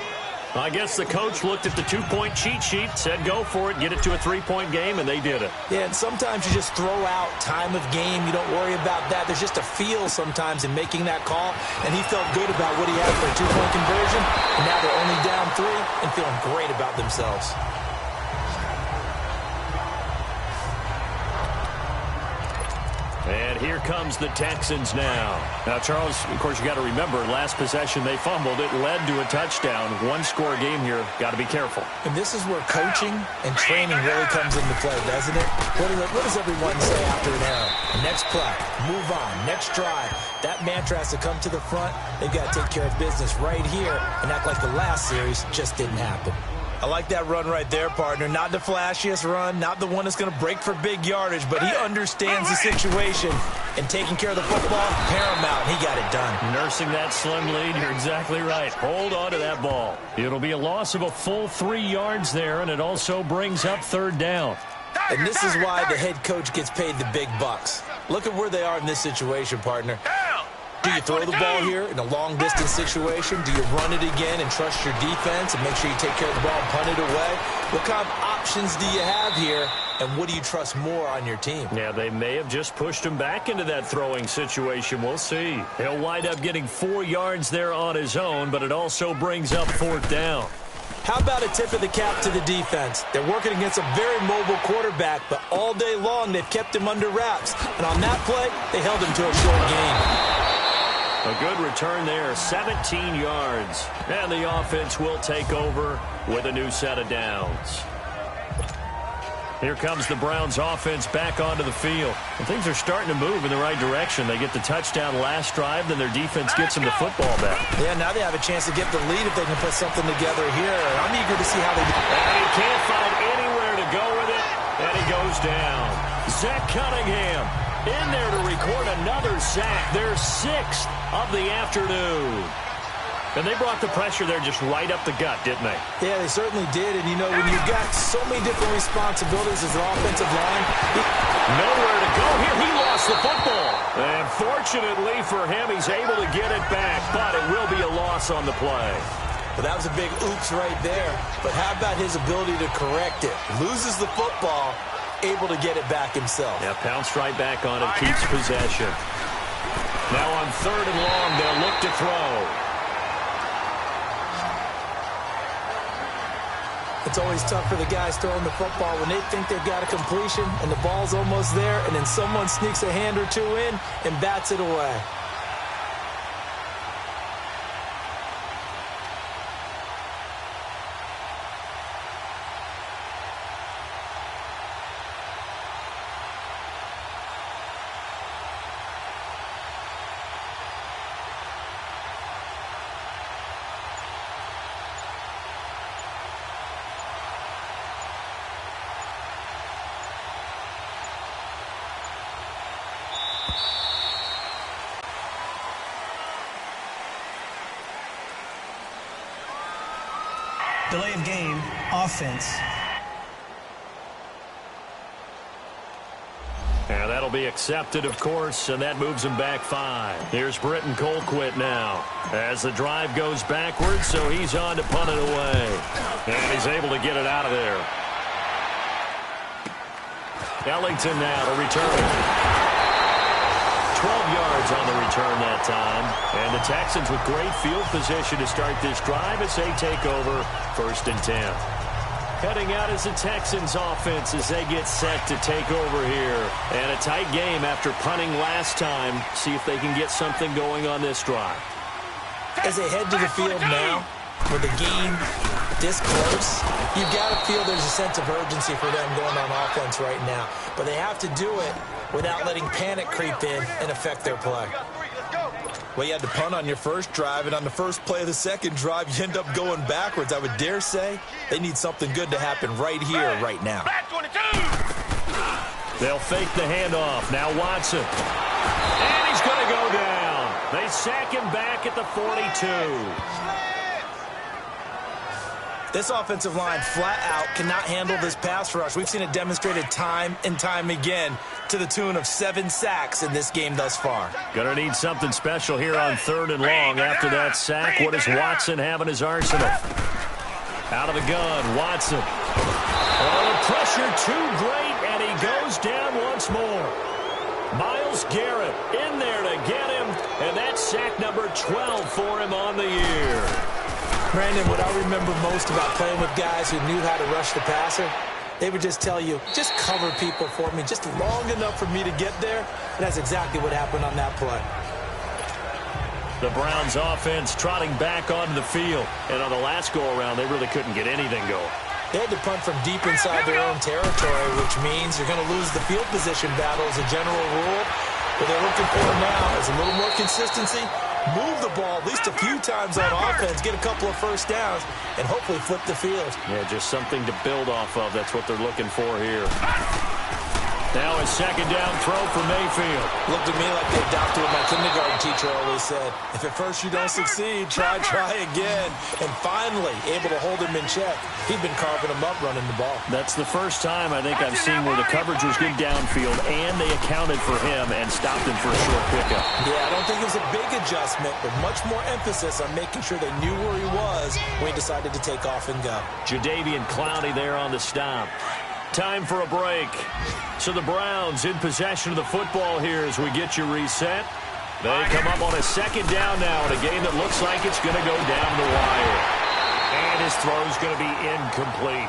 I guess the coach looked at the two-point cheat sheet, said go for it, get it to a three-point game, and they did it. Yeah, and sometimes you just throw out time of game. You don't worry about that. There's just a feel sometimes in making that call, and he felt good about what he had for a two-point conversion, and now they're only down 3 and feeling great about themselves. And here comes the Texans now. Now, Charles, of course, you got to remember, last possession they fumbled. It led to a touchdown. One-score game here. Got to be careful. And this is where coaching and training really comes into play, doesn't it? What does everyone say after an error? Next play, move on, next drive. That mantra has to come to the front. They've got to take care of business right here and act like the last series just didn't happen. I like that run right there, partner. Not the flashiest run, not the one that's going to break for big yardage, but he understands the situation, and taking care of the football, paramount. He got it done. Nursing that slim lead, you're exactly right. Hold on to that ball. It'll be a loss of a full 3 yards there, and it also brings up 3rd down. And this is why the head coach gets paid the big bucks. Look at where they are in this situation, partner. Do you throw the ball here in a long-distance situation? Do you run it again and trust your defense and make sure you take care of the ball and punt it away? What kind of options do you have here, and what do you trust more on your team? Yeah, they may have just pushed him back into that throwing situation. We'll see. He'll wind up getting 4 yards there on his own, but it also brings up 4th down. How about a tip of the cap to the defense? They're working against a very mobile quarterback, but all day long they've kept him under wraps. And on that play, they held him to a short game. A good return there, 17 yards. And the offense will take over with a new set of downs. Here comes the Browns offense back onto the field. And things are starting to move in the right direction. They get the touchdown last drive, then their defense gets them the football back. Yeah, now they have a chance to get the lead if they can put something together here. I'm eager to see how they do. And he can't find anywhere to go with it, and he goes down. Zach Cunningham in there to record another sack. Their 6th of the afternoon. And they brought the pressure there just right up the gut, didn't they? Yeah, they certainly did. And, you know, when you've got so many different responsibilities as an offensive line. Nowhere to go here. He lost the football. And fortunately for him, he's able to get it back. But it will be a loss on the play. Well, that was a big oops right there. But how about his ability to correct it? Loses the football, able to get it back himself. Yeah, pounced right back on it, keeps possession. Now on 3rd and long, they'll look to throw. It's always tough for the guys throwing the football when they think they've got a completion and the ball's almost there, and then someone sneaks a hand or two in and bats it away. Delay of game, offense. And that'll be accepted, of course, and that moves him back 5. Here's Britton Colquitt now as the drive goes backwards, so he's on to punt it away. And he's able to get it out of there. Ellington now to return. 12 yards on the return that time. And the Texans with great field position to start this drive as they take over 1st and 10. Cutting out is the Texans offense as they get set to take over here. And a tight game after punting last time. See if they can get something going on this drive. As they head to the field now, with the game this close, you've got to feel there's a sense of urgency for them going on offense right now. But they have to do it without letting panic creep in and affect their play. Well, you had to punt on your first drive, and on the first play of the second drive, you end up going backwards. I would dare say they need something good to happen right here, right now. They'll fake the handoff. Now Watson. And he's going to go down. They sack him back at the 42. This offensive line flat out cannot handle this pass rush. We've seen it demonstrated time and time again to the tune of 7 sacks in this game thus far. Gonna need something special here on 3rd and long after that sack. What does Watson have in his arsenal? Out of the gun, Watson. Oh, the pressure too great, and he goes down once more. Myles Garrett in there to get him, and that's sack number 12 for him on the year. Brandon, what I remember most about playing with guys who knew how to rush the passer, they would just tell you, just cover people for me, just long enough for me to get there. And that's exactly what happened on that play. The Browns offense trotting back onto the field. And on the last go-around, they really couldn't get anything going. They had to punt from deep inside their own territory, which means you're going to lose the field position battle as a general rule. What they're looking for now is a little more consistency, move the ball at least a few times on offense, get a couple of first downs, and hopefully flip the field. Yeah, just something to build off of. That's what they're looking for here. Now a second down throw for Mayfield. Looked to me like they adopted what my kindergarten teacher always said. If at first you don't succeed, try again. And finally, able to hold him in check. He'd been carving him up running the ball. That's the first time I think I've seen where the coverage was good downfield, and they accounted for him and stopped him for a short pickup. Yeah, I don't think it was a big adjustment, but much more emphasis on making sure they knew where he was when he decided to take off and go. Jadeveon Clowney there on the stop. Time for a break. So the Browns in possession of the football here as we get you reset. They come up on a second down now in a game that looks like it's going to go down the wire. And his throw's going to be incomplete.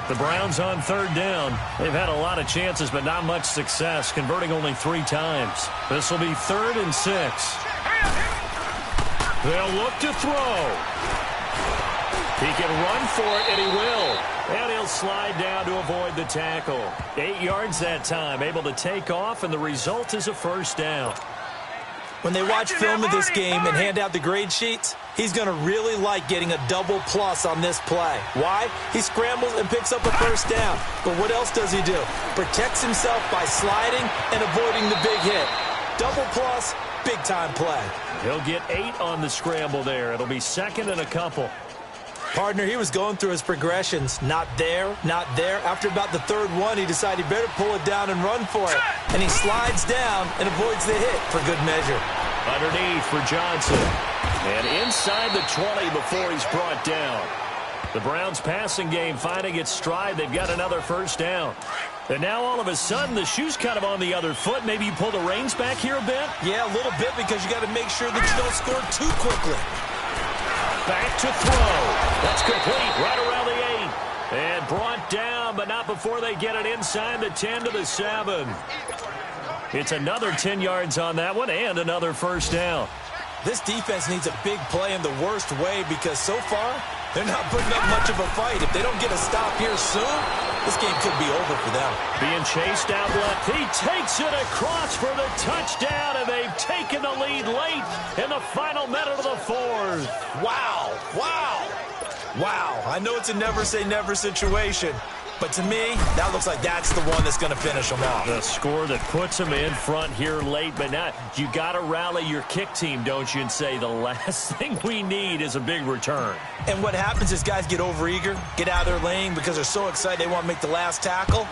The Browns on third down. They've had a lot of chances, but not much success, converting only 3 times. This will be 3rd and 6. They'll look to throw. He can run for it, and he will. And he'll slide down to avoid the tackle. 8 yards that time, able to take off, and the result is a first down. When they watch film of this game and hand out the grade sheets, he's going to really like getting a double plus on this play. Why? He scrambles and picks up a first down. But what else does he do? Protects himself by sliding and avoiding the big hit. Double plus, big-time play. He'll get 8 on the scramble there. It'll be 2nd and a couple. Partner, he was going through his progressions. Not there, not there. After about the 3rd one, he decided he better pull it down and run for it. And he slides down and avoids the hit for good measure. Underneath for Johnson. And inside the 20 before he's brought down. The Browns passing game finding its stride. They've got another first down. And now all of a sudden the shoe's kind of on the other foot. Maybe you pull the reins back here a bit? Yeah, a little bit because you got to make sure that you don't score too quickly. Back to throw. That's complete right around the 8. And brought down, but not before they get it inside the 10 to the 7. It's another 10 yards on that one and another first down. This defense needs a big play in the worst way because so far they're not putting up much of a fight. If they don't get a stop here soon, this game could be over for them. Being chased out left. He takes it across for the touchdown, and they've taken the lead late in the final minute of the 4th. Wow. Wow. Wow. I know it's a never-say-never situation, but to me, that looks like that's the one that's going to finish them off. The score that puts them in front here late, but not. You got to rally your kick team, don't you, and say the last thing we need is a big return. And what happens is guys get overeager, get out of their lane because they're so excited they want to make the last tackle.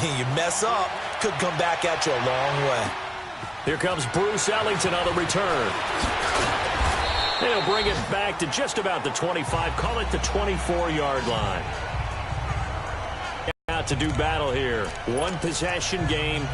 You mess up, could come back at you a long way. Here comes Bruce Ellington on the return. They'll bring it back to just about the 25, call it the 24-yard line. Out to do battle here. One possession game.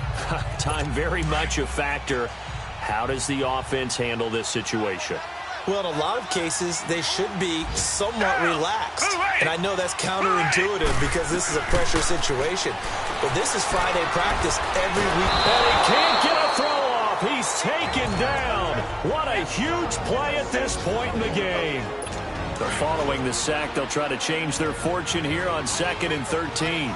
Time very much a factor. How does the offense handle this situation? Well, in a lot of cases, they should be somewhat relaxed. And I know that's counterintuitive because this is a pressure situation. But this is Friday practice every week. And he can't get a throw off. He's taken down. What a huge play at this point in the game. They're following the sack. They'll try to change their fortune here on 2nd and 13.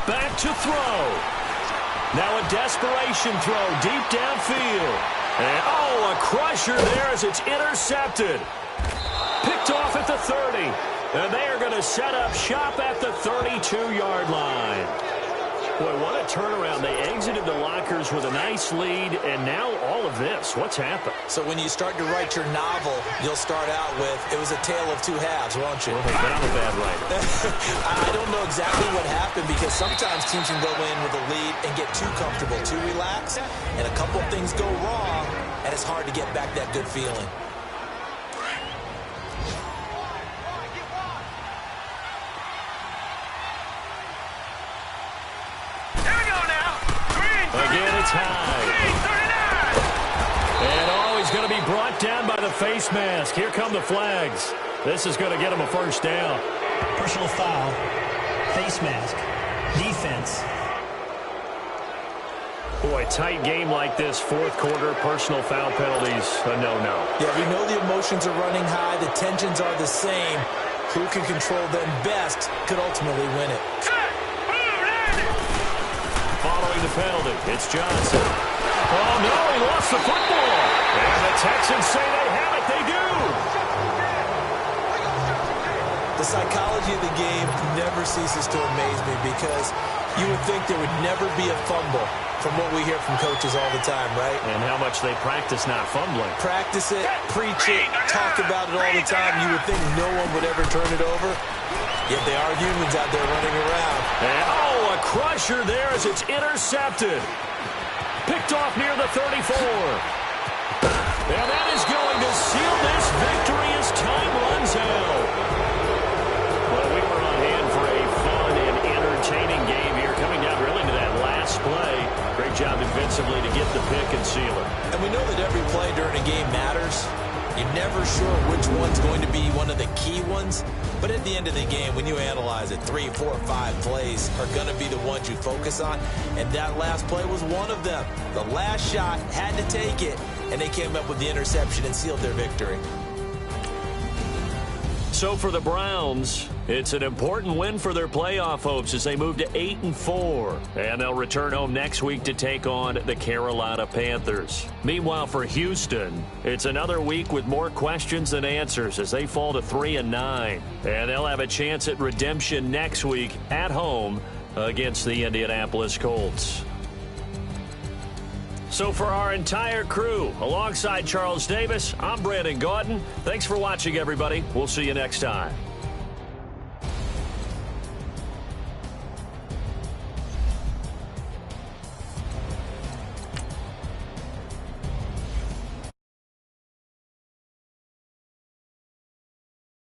Back to throw. Now a desperation throw deep downfield. And, a crusher there as it's intercepted. Picked off at the 30. And they are going to set up shop at the 32-yard line. Boy, what a turnaround. They exited the lockers with a nice lead, and now all of this. What's happened? So when you start to write your novel, you'll start out with, it was a tale of two halves, won't you? But I'm a bad writer. I don't know exactly what happened, because sometimes teams can go in with a lead and get too comfortable, too relaxed, and a couple things go wrong, and it's hard to get back that good feeling. Again, it's high. And he's going to be brought down by the face mask. Here come the flags. This is going to get him a first down. Personal foul. Face mask. Defense. Boy, tight game like this, fourth quarter, personal foul penalties, a no-no. Yeah, we know the emotions are running high. The tensions are the same. Who can control them best could ultimately win it. Following the penalty, it's Johnson. Oh, no, he lost the football. And the Texans say they have it. They do. The psychology of the game never ceases to amaze me, because you would think there would never be a fumble from what we hear from coaches all the time, right? And how much they practice not fumbling. Practice it, preach it, talk about it all the time. You would think no one would ever turn it over. Yet they are humans out there running around. And, a crusher there as it's intercepted. Picked off near the 34. And that is going to seal this victory as time runs out. Well, we were on hand for a fun and entertaining game here, coming down really to that last play. Great job defensively to get the pick and seal it. And we know that every play during a game matters. You're never sure which one's going to be one of the key ones. But at the end of the game, when you analyze it, 3, 4, 5 plays are going to be the ones you focus on. And that last play was one of them. The last shot had to take it, and they came up with the interception and sealed their victory. So for the Browns, it's an important win for their playoff hopes as they move to 8-4. And they'll return home next week to take on the Carolina Panthers. Meanwhile, for Houston, it's another week with more questions than answers as they fall to 3-9. And they'll have a chance at redemption next week at home against the Indianapolis Colts. So for our entire crew, alongside Charles Davis, I'm Brandon Gaudin. Thanks for watching, everybody. We'll see you next time.